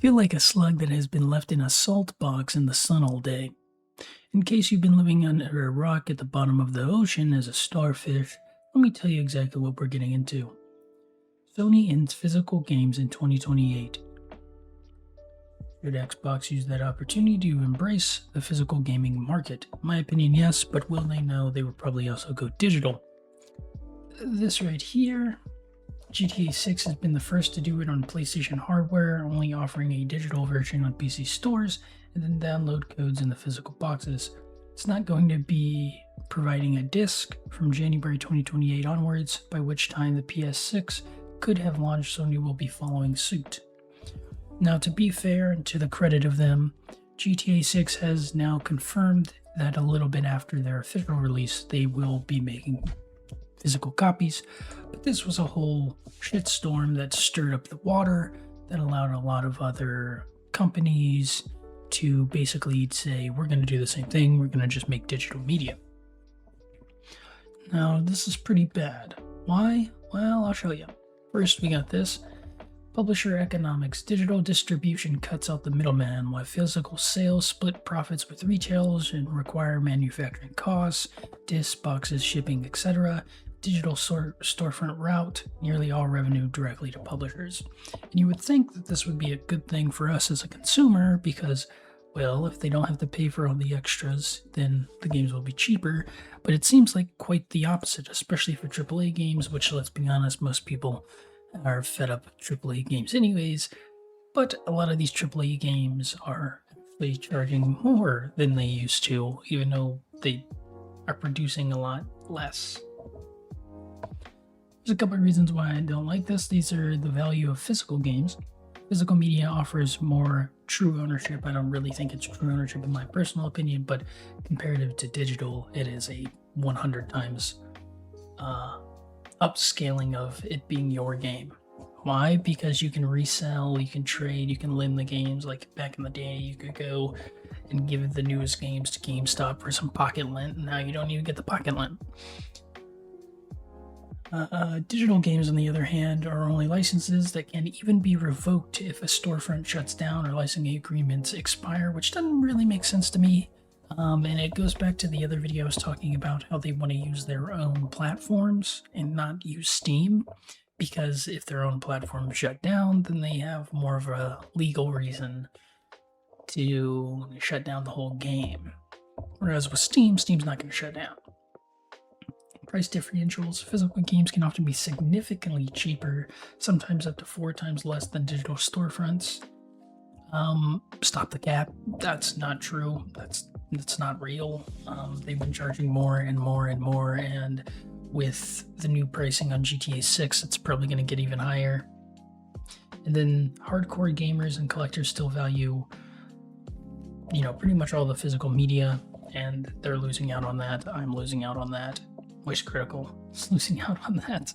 Feel like a slug that has been left in a salt box in the sun all day. In case you've been living under a rock at the bottom of the ocean as a starfish, let me tell you exactly what we're getting into. Sony ends physical games in 2028. Should Xbox use that opportunity to embrace the physical gaming market? In my opinion, yes, but will they know they would probably also go digital? This right here, GTA 6 has been the first to do it on PlayStation hardware, only offering a digital version on PC stores and then download codes in the physical boxes. It's not going to be providing a disc from January 2028 onwards, by which time the PS6 could have launched. Sony will be following suit. Now, to be fair and to the credit of them, GTA 6 has now confirmed that a little bit after their official release, they will be making physical copies, but this was a whole shitstorm that stirred up the water, that allowed a lot of other companies to basically say, we're going to do the same thing, we're going to just make digital media. Now, this is pretty bad. Why? Well, I'll show you. First, we got this. Publisher economics. Digital distribution cuts out the middleman, while physical sales split profits with retailers and require manufacturing costs, discs, boxes, shipping, etc. Digital storefront route nearly all revenue directly to publishers. And you would think that this would be a good thing for us as a consumer because, well, if they don't have to pay for all the extras, then the games will be cheaper. But it seems like quite the opposite, especially for AAA games, which, let's be honest, most people are fed up with AAA games anyways. But a lot of these AAA games are actually charging more than they used to, even though they are producing a lot less. There's a couple of reasons why I don't like this. These are the value of physical games. Physical media offers more true ownership. I don't really think it's true ownership in my personal opinion, but comparative to digital, it is a 100 times upscaling of it being your game. Why? Because you can resell, you can trade, you can lend the games. Like back in the day, you could go and give the newest games to GameStop for some pocket lint, and now you don't even get the pocket lint. Digital games, on the other hand, are only licenses that can even be revoked if a storefront shuts down or licensing agreements expire, which doesn't really make sense to me. And it goes back to the other video I was talking about how they want to use their own platforms and not use Steam, because if their own platform shut down, then they have more of a legal reason to shut down the whole game. Whereas with Steam, Steam's not going to shut down. Price differentials. Physical games can often be significantly cheaper, sometimes up to 4 times less than digital storefronts. Stop the cap. That's not true. That's not real. They've been charging more and more and more, and with the new pricing on GTA 6, it's probably going to get even higher. And then hardcore gamers and collectors still value, pretty much all the physical media, and they're losing out on that. I'm losing out on that. Wish Critical is losing out on that.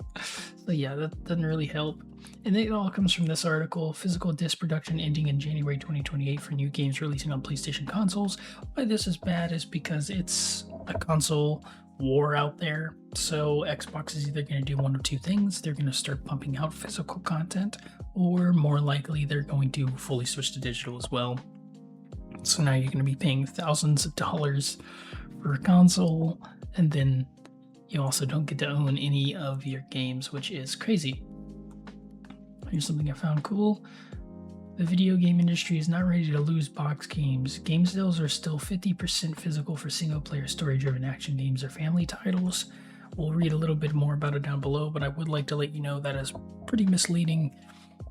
So yeah, that doesn't really help. And it all comes from this article. Physical disc production ending in January 2028 for new games releasing on PlayStation consoles. Why this is bad is because it's a console war out there. So Xbox is either going to do one of two things. They're going to start pumping out physical content, or more likely they're going to fully switch to digital as well. So now you're going to be paying thousands of dollars for a console, and then you also don't get to own any of your games, which is crazy. Here's something I found cool. The video game industry is not ready to lose box games. Game sales are still 50% physical for single-player story-driven action games or family titles. We'll read a little bit more about it down below, but I would like to let you know that is pretty misleading.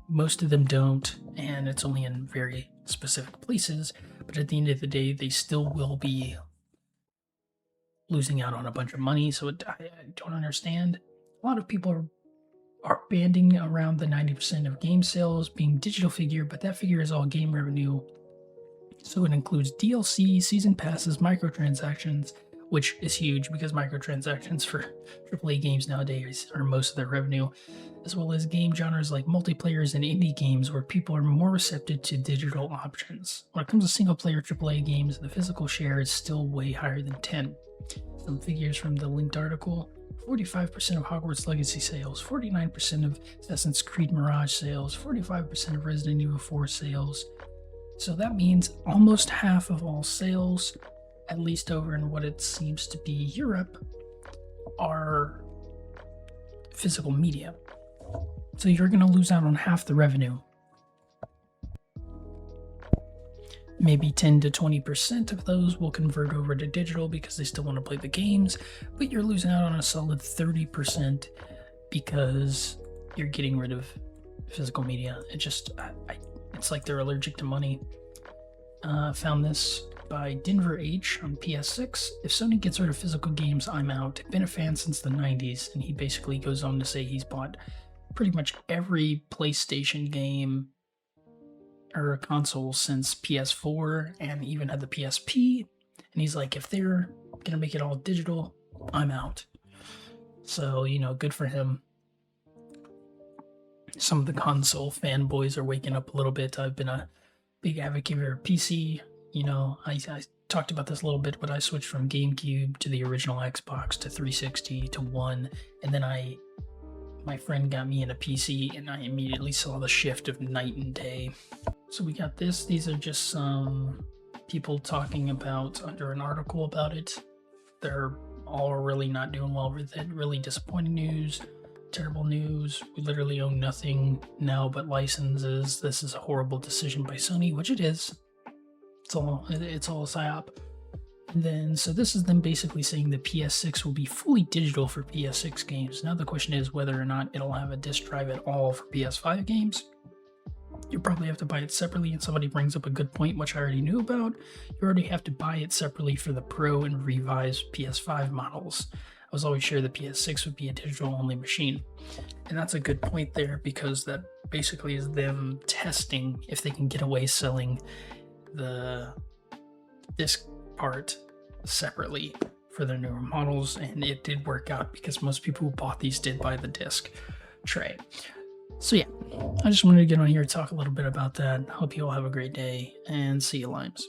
Most of them don't, and it's only in very specific places. But at the end of the day, they still will be losing out on a bunch of money, so I don't understand. A lot of people are banding around the 90% of game sales being digital figure, but that figure is all game revenue. So it includes DLC, season passes, microtransactions, which is huge because microtransactions for AAA games nowadays are most of their revenue, as well as game genres like multiplayers and indie games where people are more receptive to digital options. When it comes to single-player AAA games, the physical share is still way higher than 10. some figures from the linked article. 45% of Hogwarts Legacy sales, 49% of Assassin's Creed Mirage sales, 45% of Resident Evil 4 sales. So that means almost half of all sales, at least over in what it seems to be Europe, are physical media. So you're going to lose out on half the revenue. Maybe 10 to 20% of those will convert over to digital because they still want to play the games, but you're losing out on a solid 30% because you're getting rid of physical media. It's like they're allergic to money. Found this by Denver H on PS6. If Sony gets rid of physical games, I'm out. Been a fan since the 90s, and he basically goes on to say he's bought pretty much every PlayStation game or a console since PS4 and even had the PSP. And he's like, if they're gonna make it all digital, I'm out. So, you know, good for him. Some of the console fanboys are waking up a little bit. I've been a big advocate for PC. You know, I talked about this a little bit, but I switched from GameCube to the original Xbox to 360 to One, and then my friend got me into PC, and I immediately saw the shift of night and day. So we got this. These are just some people talking about under an article about it. They're all really not doing well with it. Really disappointing news. Terrible news. We literally own nothing now but licenses. This is a horrible decision by Sony, which it is. It's all a psyop. And then, so this is them basically saying the PS6 will be fully digital for PS6 games. Now the question is whether or not it'll have a disc drive at all for PS5 games. You probably have to buy it separately, and somebody brings up a good point, which I already knew about. You already have to buy it separately for the Pro and revised PS5 models. I was always sure the PS6 would be a digital-only machine. And that's a good point there, because that basically is them testing if they can get away selling the disc part separately for their newer models, and it did work out because most people who bought these did buy the disc tray. So yeah, I just wanted to get on here and talk a little bit about that. Hope you all have a great day, and see you limes.